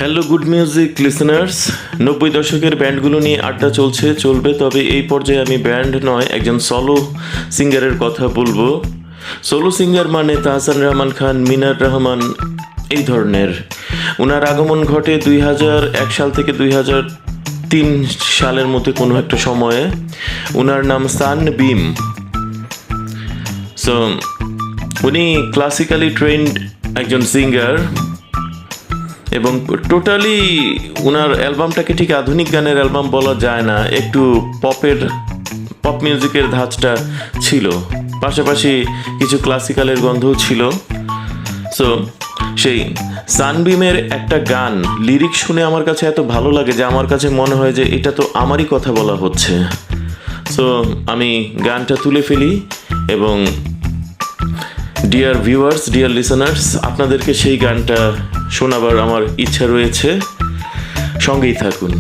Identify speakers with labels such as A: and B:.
A: Hello good music listeners, 90 দশকের ব্যান্ডগুলো নিয়ে আড্ডা চলবে। তবে এই পর্যায়ে আমি ব্যান্ড নয়, একজন সলো সিঙ্গারের কথা বলবো। সোলো সিঙ্গার মানে তাহসান রহমান খান, মিনার রহমান, এই ধরনের। ওনার আগমন ঘটে 2001 সাল থেকে 2003 সালের মধ্যে কোনো একটা সময়ে। ওনার নাম সানবিম। সো উনি ক্লাসিক্যালি ট্রেন্ড একজন সিঙ্গার এবং টোটালি ওনার অ্যালবামটাকে ঠিক আধুনিক গানের অ্যালবাম বলা যায় না, একটু পপ মিউজিকের ধাঁচটা ছিল, পাশাপাশি কিছু ক্লাসিক্যালের গন্ধও ছিল। সো সেই সানবিমের একটা গান লিরিক শুনে আমার কাছে এত ভালো লাগে যে আমার কাছে মনে হয় যে এটা তো আমারই কথা বলা হচ্ছে। সো আমি গানটা তুলে ফেলি এবং ডিয়ার ভিউয়ার্স, ডিয়ার লিসেনার্স, আপনাদেরকে সেই গানটা শোনাবার আমার ইচ্ছা রয়েছে। সঙ্গেই থাকুন।